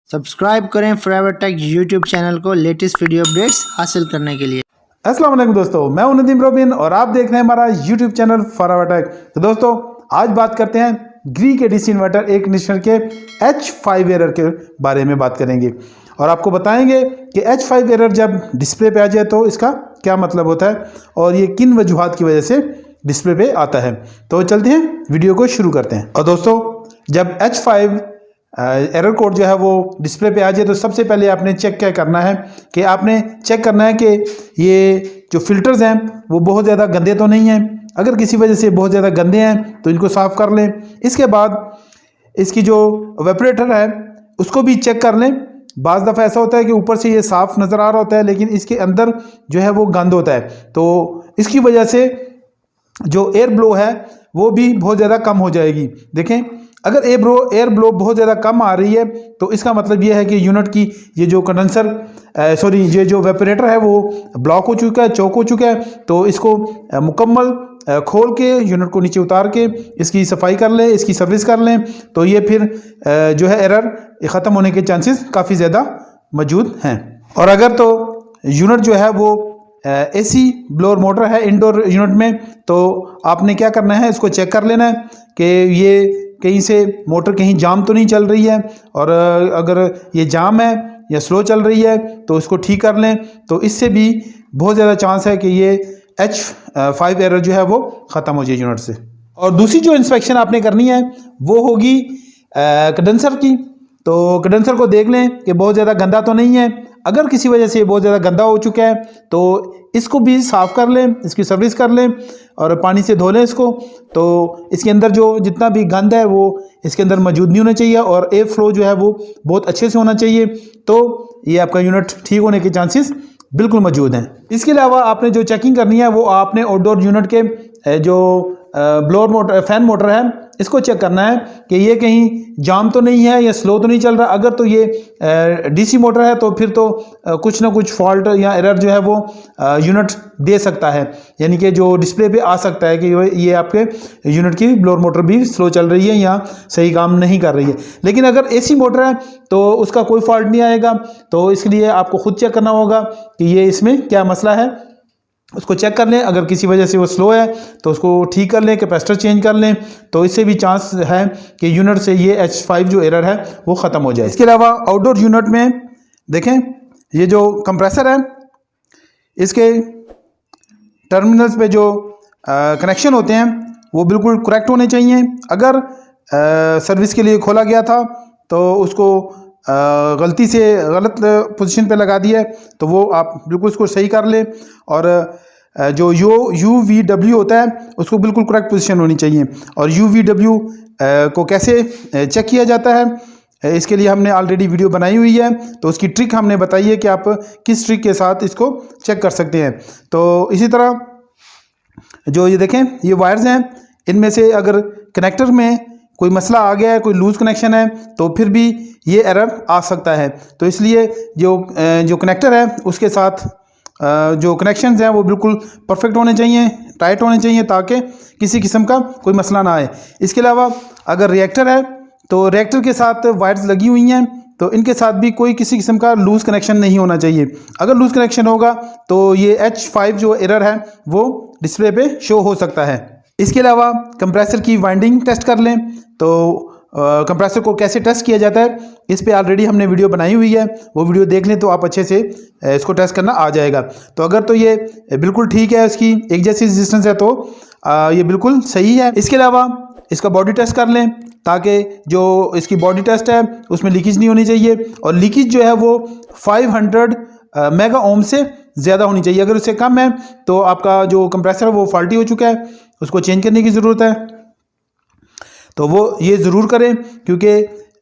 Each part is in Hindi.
सब्सक्राइब करें फॉरएवर टेक यूट्यूब चैनल को लेटेस्ट वीडियो अपडेट्स हासिल करने के लिए। अस्सलाम वालेकुम दोस्तों, मैं हूं नदीम रोबिन और आप देख रहे हैं हमारा यूट्यूब चैनल फॉरएवर टेक। तो दोस्तों आज बात करते हैं ग्री के डीसी इन्वर्टर एक निश्चर के H5 एरर के बारे में बात करेंगे और आपको बताएंगे कि H5 एरर जब डिस्प्ले पे आ जाए तो इसका क्या मतलब होता है और ये किन वजूहात की वजह से डिस्प्ले पे आता है। तो चलते हैं वीडियो को शुरू करते हैं। और दोस्तों जब H5 एरर कोड जो है वो डिस्प्ले पे आ जाए तो सबसे पहले आपने चेक क्या करना है कि आपने चेक करना है कि ये जो फिल्टर्स हैं वो बहुत ज़्यादा गंदे तो नहीं हैं। अगर किसी वजह से बहुत ज़्यादा गंदे हैं तो इनको साफ़ कर लें। इसके बाद इसकी जो वेपरेटर है उसको भी चेक कर लें। बाज़ दफ़ा ऐसा होता है कि ऊपर से ये साफ़ नज़र आ रहा होता है लेकिन इसके अंदर जो है वो गंद होता है, तो इसकी वजह से जो एयर ब्लो है वो भी बहुत ज़्यादा कम हो जाएगी। देखें, अगर एयर ब्लो बहुत ज़्यादा कम आ रही है तो इसका मतलब ये है कि यूनिट की ये जो कंडेंसर ये जो वेपरेटर है वो ब्लॉक हो चुका है, चौक हो चुका है। तो इसको मुकम्मल खोल के यूनिट को नीचे उतार के इसकी सफाई कर लें, इसकी सर्विस कर लें, तो ये फिर जो है एरर ख़त्म होने के चांसेस काफ़ी ज़्यादा मौजूद हैं। और अगर तो यूनिट जो है वो एसी ब्लोअर मोटर है इंडोर यूनिट में, तो आपने क्या करना है, इसको चेक कर लेना है कि ये कहीं से मोटर कहीं जाम तो नहीं चल रही है, और अगर ये जाम है या स्लो चल रही है तो इसको ठीक कर लें। तो इससे भी बहुत ज़्यादा चांस है कि ये H5 एरर जो है वो ख़त्म हो जाए यूनिट से। और दूसरी जो इंस्पेक्शन आपने करनी है वो होगी कंडेंसर की। तो कंडेंसर को देख लें कि बहुत ज़्यादा गंदा तो नहीं है। अगर किसी वजह से बहुत ज़्यादा गंदा हो चुका है तो इसको भी साफ़ कर लें, इसकी सर्विस कर लें और पानी से धो लें इसको। तो इसके अंदर जो जितना भी गंद है वो इसके अंदर मौजूद नहीं होना चाहिए और एयर फ्लो जो है वो बहुत अच्छे से होना चाहिए। तो ये आपका यूनिट ठीक होने के चांसेस बिल्कुल मौजूद हैं। इसके अलावा आपने जो चेकिंग करनी है वो आपने आउटडोर यूनिट के जो ब्लोअर मोटर फैन मोटर है इसको चेक करना है कि ये कहीं जाम तो नहीं है या स्लो तो नहीं चल रहा। अगर तो ये डीसी मोटर है तो फिर तो कुछ ना कुछ फॉल्ट या एरर जो है वो यूनिट दे सकता है, यानी कि जो डिस्प्ले पे आ सकता है कि ये आपके यूनिट की ब्लोअर मोटर भी स्लो चल रही है या सही काम नहीं कर रही है। लेकिन अगर एसी मोटर है तो उसका कोई फॉल्ट नहीं आएगा, तो इसके लिए आपको खुद चेक करना होगा कि ये इसमें क्या मसला है, उसको चेक कर लें। अगर किसी वजह से वो स्लो है तो उसको ठीक कर लें, कैपेसिटर चेंज कर लें, तो इससे भी चांस है कि यूनिट से ये H5 जो एरर है वो ख़त्म हो जाए। इसके अलावा आउटडोर यूनिट में देखें, ये जो कंप्रेसर है इसके टर्मिनल्स पे जो कनेक्शन होते हैं वो बिल्कुल करेक्ट होने चाहिए। अगर सर्विस के लिए खोला गया था तो उसको गलती से गलत पोजीशन पे लगा दिया है तो वो आप बिल्कुल उसको सही कर लें। और जो UVW होता है उसको बिल्कुल करेक्ट पोजीशन होनी चाहिए। और UVW को कैसे चेक किया जाता है इसके लिए हमने ऑलरेडी वीडियो बनाई हुई है, तो उसकी ट्रिक हमने बताई है कि आप किस ट्रिक के साथ इसको चेक कर सकते हैं। तो इसी तरह जो ये देखें, ये वायर्स हैं, इनमें से अगर कनेक्टर में कोई मसला आ गया है, कोई लूज़ कनेक्शन है, तो फिर भी ये एरर आ सकता है। तो इसलिए जो कनेक्टर है उसके साथ जो कनेक्शंस हैं वो बिल्कुल परफेक्ट होने चाहिए, टाइट होने चाहिए, ताकि किसी किस्म का कोई मसला ना आए। इसके अलावा अगर रिएक्टर है तो रिएक्टर के साथ वायर्स लगी हुई हैं, तो इनके साथ भी कोई किसी किस्म का लूज़ कनेक्शन नहीं होना चाहिए। अगर लूज़ कनेक्शन होगा तो ये H5 जो एरर है वो डिस्प्ले पे शो हो सकता है। इसके अलावा कंप्रेसर की वाइंडिंग टेस्ट कर लें। तो कंप्रेसर को कैसे टेस्ट किया जाता है इस पे ऑलरेडी हमने वीडियो बनाई हुई है, वो वीडियो देख लें तो आप अच्छे से इसको टेस्ट करना आ जाएगा। तो अगर तो ये बिल्कुल ठीक है, इसकी एक जैसी रेजिस्टेंस है, तो ये बिल्कुल सही है। इसके अलावा इसका बॉडी टेस्ट कर लें ताकि जो इसकी बॉडी टेस्ट है उसमें लीकेज नहीं होनी चाहिए, और लीकेज जो है वो 500 मेगा ओम से ज़्यादा होनी चाहिए। अगर उससे कम है तो आपका जो कंप्रेसर है वो फॉल्टी हो चुका है, उसको चेंज करने की ज़रूरत है। तो वो ये ज़रूर करें, क्योंकि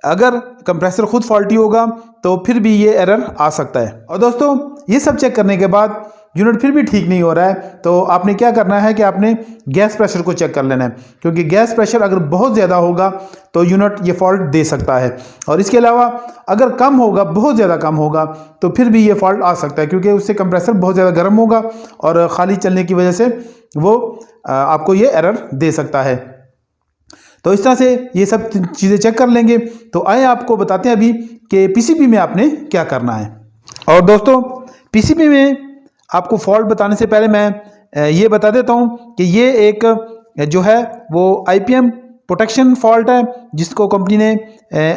अगर कंप्रेसर खुद फॉल्टी होगा तो फिर भी ये एरर आ सकता है। और दोस्तों ये सब चेक करने के बाद यूनिट फिर भी ठीक नहीं हो रहा है तो आपने क्या करना है कि आपने गैस प्रेशर को चेक कर लेना है, क्योंकि गैस प्रेशर अगर बहुत ज़्यादा होगा तो यूनिट ये फॉल्ट दे सकता है। और इसके अलावा अगर कम होगा, बहुत ज़्यादा कम होगा, तो फिर भी ये फॉल्ट आ सकता है, क्योंकि उससे कंप्रेसर बहुत ज़्यादा गर्म होगा और ख़ाली चलने की वजह से वो आपको ये एरर दे सकता है। तो इस तरह से ये सब चीज़ें चेक कर लेंगे। तो आए आपको बताते हैं अभी कि पीसीबी में आपने क्या करना है। और दोस्तों पीसीबी में आपको फॉल्ट बताने से पहले मैं ये बता देता हूँ कि ये एक जो है वो आईपीएम प्रोटेक्शन फॉल्ट है, जिसको कंपनी ने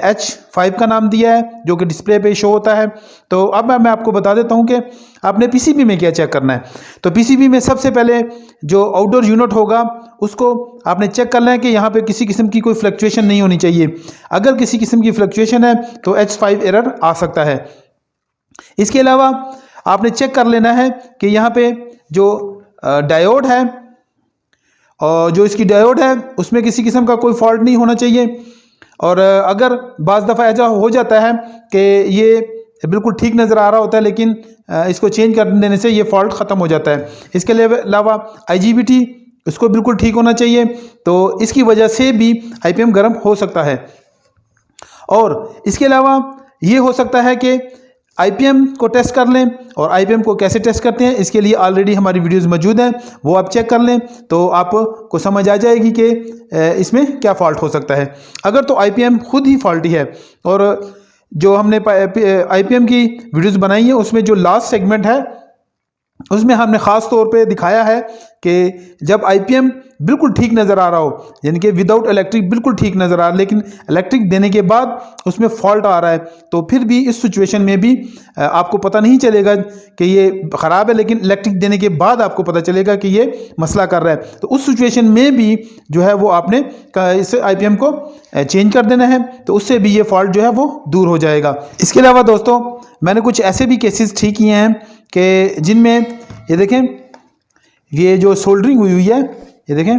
H5 का नाम दिया है, जो कि डिस्प्ले पे शो होता है। तो अब मैं आपको बता देता हूँ कि आपने पीसीबी में क्या चेक करना है। तो पीसीबी में सबसे पहले जो आउटडोर यूनिट होगा उसको आपने चेक करना है कि यहाँ पे किसी किस्म की कोई फ्लक्चुएशन नहीं होनी चाहिए। अगर किसी किस्म की फ्लक्चुएशन है तो H5 एरर आ सकता है। इसके अलावा आपने चेक कर लेना है कि यहाँ पे जो डायोड है और जो इसकी डायोड है उसमें किसी किस्म का कोई फॉल्ट नहीं होना चाहिए। और अगर बाज़ दफ़ा ऐसा हो जाता है कि ये बिल्कुल ठीक नज़र आ रहा होता है लेकिन इसको चेंज कर देने से ये फॉल्ट ख़त्म हो जाता है। इसके अलावा IGBT इसको बिल्कुल ठीक होना चाहिए, तो इसकी वजह से भी आईपीएम गर्म हो सकता है। और इसके अलावा ये हो सकता है कि आईपीएम को टेस्ट कर लें, और आईपीएम को कैसे टेस्ट करते हैं इसके लिए ऑलरेडी हमारी वीडियोस मौजूद हैं, वो आप चेक कर लें तो आपको समझ आ जाएगी कि इसमें क्या फ़ॉल्ट हो सकता है। अगर तो आईपीएम खुद ही फॉल्टी है, और जो हमने आईपीएम की वीडियोस बनाई है उसमें जो लास्ट सेगमेंट है उसमें हमने ख़ास तौर पे दिखाया है कि जब आईपीएम बिल्कुल ठीक नज़र आ रहा हो, यानी कि विदाउट इलेक्ट्रिक बिल्कुल ठीक नज़र आ रहा है, लेकिन इलेक्ट्रिक देने के बाद उसमें फॉल्ट आ रहा है, तो फिर भी इस सिचुएशन में भी आपको पता नहीं चलेगा कि ये ख़राब है, लेकिन इलेक्ट्रिक देने के बाद आपको पता चलेगा कि ये मसला कर रहा है। तो उस सिचुएशन में भी जो है वो आपने इस आईपीएम को चेंज कर देना है, तो उससे भी ये फॉल्ट जो है वो दूर हो जाएगा। इसके अलावा दोस्तों मैंने कुछ ऐसे भी केसेस ठीक किए हैं कि जिनमें ये देखें, ये जो सोल्डरिंग हुई है, ये देखें,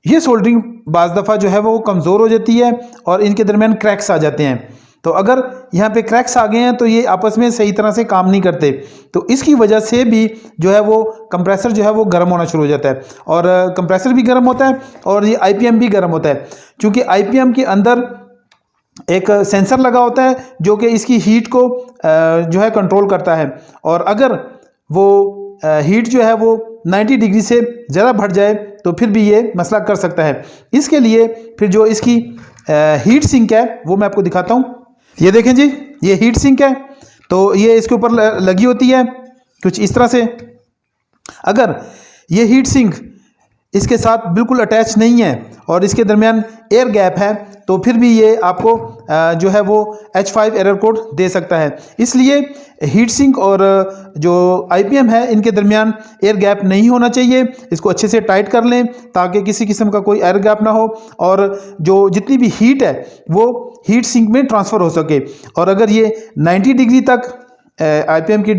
ये सोल्डरिंग बाज़ दफ़ा जो है वो कमज़ोर हो जाती है और इनके दरमियान क्रैक्स आ जाते हैं। तो अगर यहाँ पे क्रैक्स आ गए हैं तो ये आपस में सही तरह से काम नहीं करते, तो इसकी वजह से भी जो है वो कंप्रेसर जो है वो गर्म होना शुरू हो जाता है, और कंप्रेसर भी गर्म होता है और ये आईपीएम भी गर्म होता है, क्योंकि आईपीएम के अंदर एक सेंसर लगा होता है जो कि इसकी हीट को जो है कंट्रोल करता है। और अगर वो हीट जो है वो 90 डिग्री से ज़्यादा बढ़ जाए तो फिर भी ये मसला कर सकता है। इसके लिए फिर जो इसकी हीट सिंक है वो मैं आपको दिखाता हूँ। ये देखें जी, ये हीट सिंक है, तो ये इसके ऊपर लगी होती है कुछ इस तरह से। अगर ये हीट सिंक इसके साथ बिल्कुल अटैच नहीं है और इसके दरमियान एयर गैप है, तो फिर भी ये आपको जो है वो H5 एरर कोड दे सकता है। इसलिए हीट सिंक और जो आईपीएम है इनके दरमियान एयर गैप नहीं होना चाहिए। इसको अच्छे से टाइट कर लें ताकि किसी किस्म का कोई एयर गैप ना हो और जो जितनी भी हीट है वो हीट सिंक में ट्रांसफ़र हो सके। और अगर ये 90 डिग्री तक आईपीएम की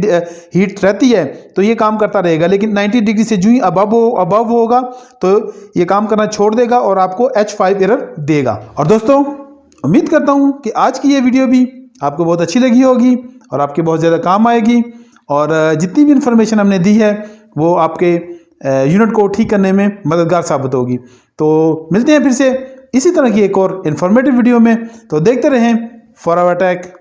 हीट रहती है तो ये काम करता रहेगा, लेकिन 90 डिग्री से जो ही अबव होगा तो ये काम करना छोड़ देगा और आपको H5 एरर देगा। और दोस्तों उम्मीद करता हूँ कि आज की ये वीडियो भी आपको बहुत अच्छी लगी होगी और आपके बहुत ज़्यादा काम आएगी, और जितनी भी इन्फॉर्मेशन हमने दी है वो आपके यूनिट को ठीक करने में मददगार साबित होगी। तो मिलते हैं फिर से इसी तरह की एक और इन्फॉर्मेटिव वीडियो में, तो देखते रहें फॉरवर्ड टेक।